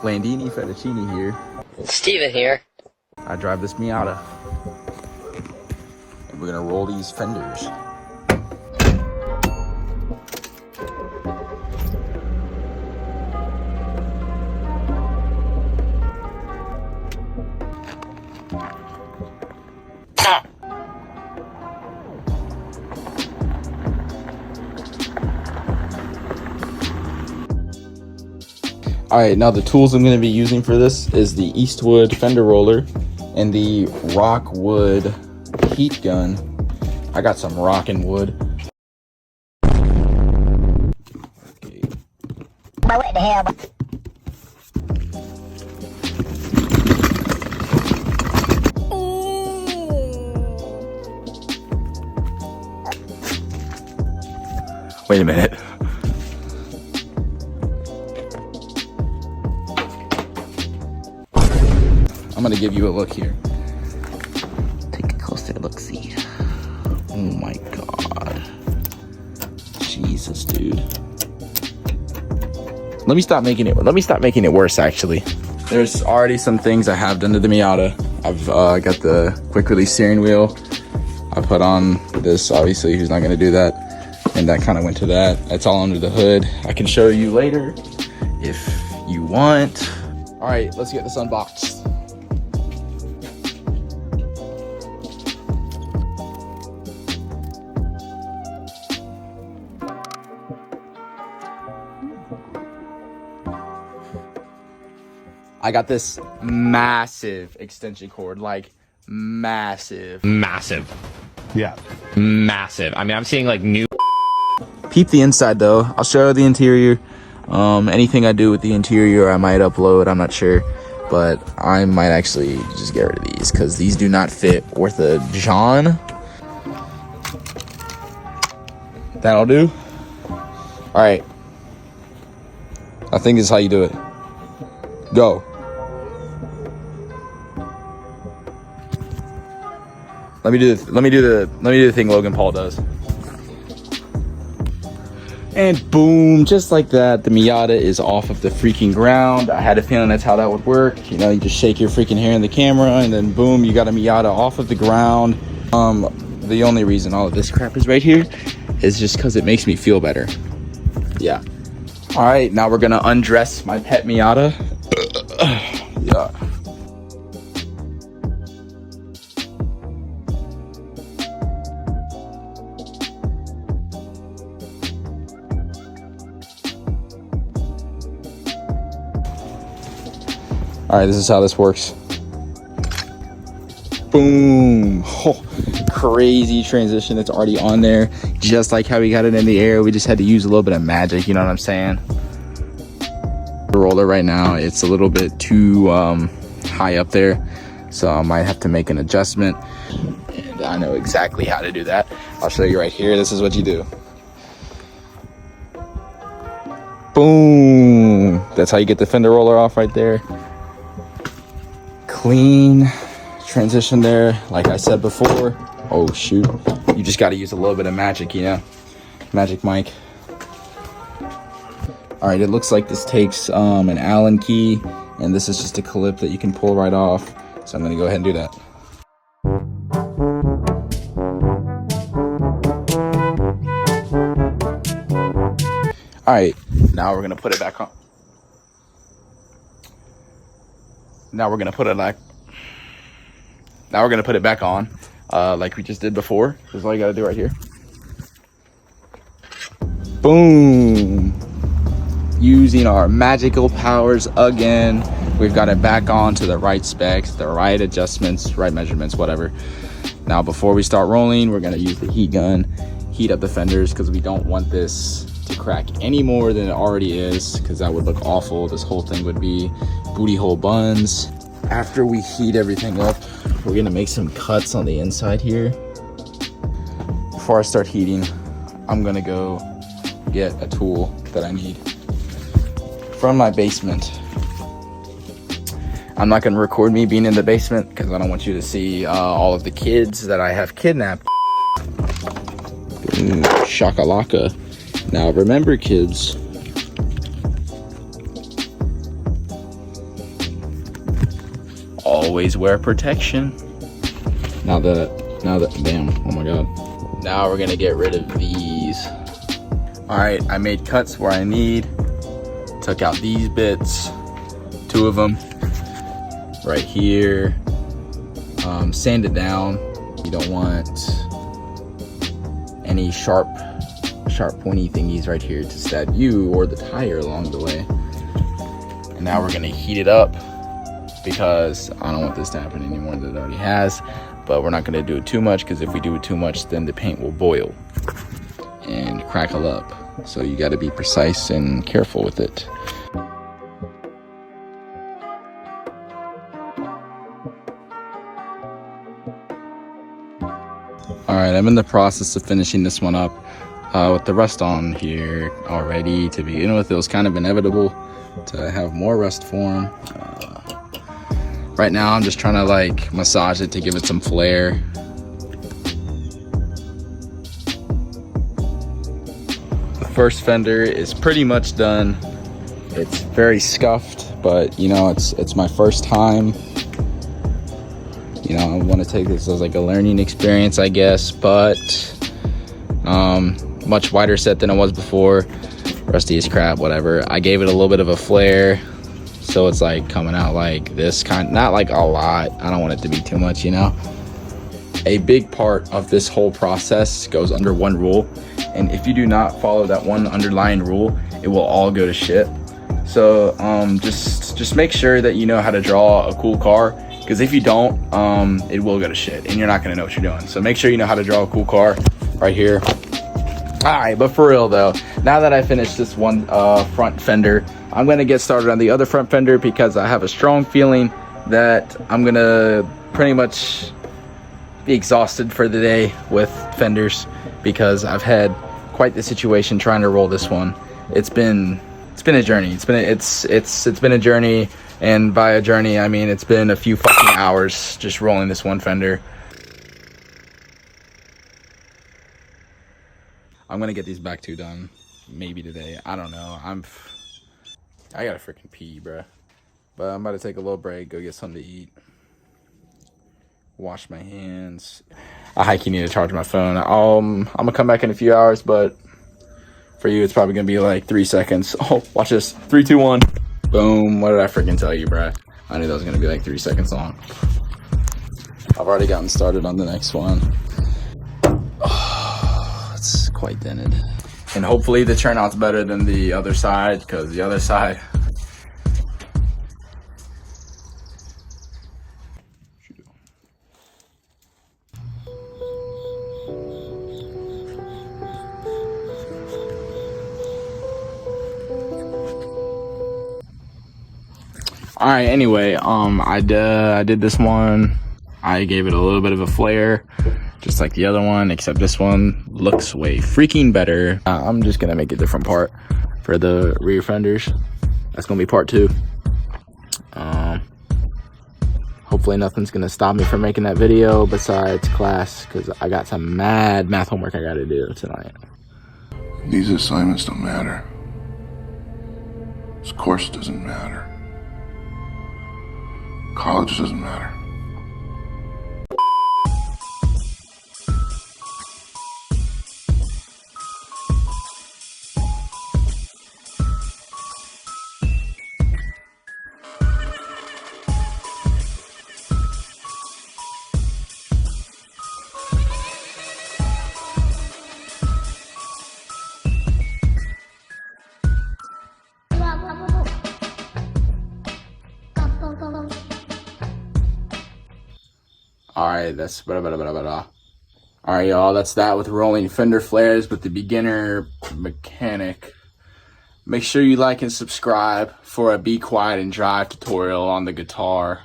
Landini Fettuccine here. Steven here. I drive this Miata. And we're gonna roll these fenders. Alright, now the tools I'm going to be using for this is the Eastwood fender roller and the Rockwood heat gun. I got some rockin' wood. Okay. What the hell? Wait a minute. I'm gonna give you a look here. Take a closer look, see. Oh my god. Jesus, dude. Let me stop making it worse, actually. There's already some things I have done to the Miata. I've got the quick release steering wheel. I put on this, obviously, who's not gonna do that? And that kind of went to that. That's all under the hood. I can show you later if you want. All right, let's get this unboxed. I got this massive extension cord, like massive. Yeah. Massive. I mean, I'm seeing like new. Peep the inside though. I'll show the interior. Anything I do with the interior, I might upload. I'm not sure, but I might actually just get rid of these because these do not fit worth a John. That'll do. All right. I think this is how you do it. Go. Let me do the thing Logan Paul does. And boom, just like that, the Miata is off of the freaking ground. I had a feeling that's how that would work. You know, you just shake your freaking hair in the camera and then boom, you got a Miata off of the ground. The only reason all of this crap is right here is just because it makes me feel better. Yeah. All right, now we're gonna undress my pet Miata. Yeah. All right, this is how this works. Boom. Oh, crazy transition. It's already on there. Just like how we got it in the air. We just had to use a little bit of magic, you know what I'm saying? The roller right now, it's a little bit too high up there. So I might have to make an adjustment. And I know exactly how to do that. I'll show you right here. This is what you do. Boom. That's how you get the fender roller off right there. Clean transition there, like I said before. Oh shoot, you just got to use a little bit of magic, you know, magic Mike. All right, it looks like this takes an Allen key, and this is just a clip that you can pull right off, so I'm gonna go ahead and do that. All right, now we're gonna put it back on. Now we're gonna put it back on, like we just did before. This is all you gotta do right here. Boom! Using our magical powers again, we've got it back on to the right specs, the right adjustments, right measurements, whatever. Now, before we start rolling, we're gonna use the heat gun, heat up the fenders, because we don't want this to crack any more than it already is, because that would look awful. This whole thing would be booty hole buns. After we heat everything up, we're gonna make some cuts on the inside here. Before I start heating, I'm gonna go get a tool that I need from my basement. I'm not gonna record me being in the basement because I don't want you to see all of the kids that I have kidnapped. Shakalaka. Now remember, kids, always wear protection. Now that, damn, oh my God. Now we're gonna get rid of these. All right, I made cuts where I need. Took out these bits, 2 of them, right here. Sand it down. You don't want any sharp pointy thingies right here to stab you or the tire along the way. And now we're gonna heat it up because I don't want this to happen any more than it already has. But we're not gonna do it too much, because if we do it too much, then the paint will boil and crackle up. So you gotta be precise and careful with it. All right, I'm in the process of finishing this one up with the rust on here already. To begin with, it was kind of inevitable to have more rust form. Right now, I'm just trying to like massage it to give it some flair. The first fender is pretty much done. It's very scuffed, but you know, it's my first time. You know, I want to take this as like a learning experience, I guess, but much wider set than it was before. Rusty as crap, whatever. I gave it a little bit of a flare, so it's like coming out like this kind, not like a lot. I don't want it to be too much, you know. A big part of this whole process goes under one rule, and if you do not follow that one underlying rule, it will all go to shit. So just make sure that you know how to draw a cool car, because if you don't, it will go to shit and you're not gonna know what you're doing. So make sure you know how to draw a cool car right here. All right, but for real though, now that I finished this one front fender, I'm gonna get started on the other front fender, because I have a strong feeling that I'm gonna pretty much be exhausted for the day with fenders, because I've had quite the situation trying to roll this one. It's been a journey. It's been a journey, and by a journey I mean it's been a few fucking hours just rolling this one fender. I'm gonna get these back 2 done maybe today. I don't know. I gotta freaking pee, bruh. But I'm about to take a little break, go get something to eat, wash my hands. I hike, you need to charge my phone. I'm gonna come back in a few hours, but for you it's probably gonna be like 3 seconds. Oh, watch this. 3, 2, 1. Boom. What did I freaking tell you, bruh? I knew that was gonna be like 3 seconds long. I've already gotten started on the next one. Oh, it's quite dented. And hopefully the turnout's better than the other side, because the other side, all right, anyway, I did this one. I gave it a little bit of a flare, just like the other one, except this one looks way freaking better. I'm just gonna make a different part for the rear fenders. That's gonna be part 2. Hopefully nothing's gonna stop me from making that video besides class, because I got some mad math homework I gotta do tonight. These assignments don't matter. This course doesn't matter. College doesn't matter. All right, that's blah, blah, blah, blah, blah. All right, y'all, that's that with rolling fender flares with the beginner mechanic. Make sure you like and subscribe for a be quiet and drive tutorial on the guitar.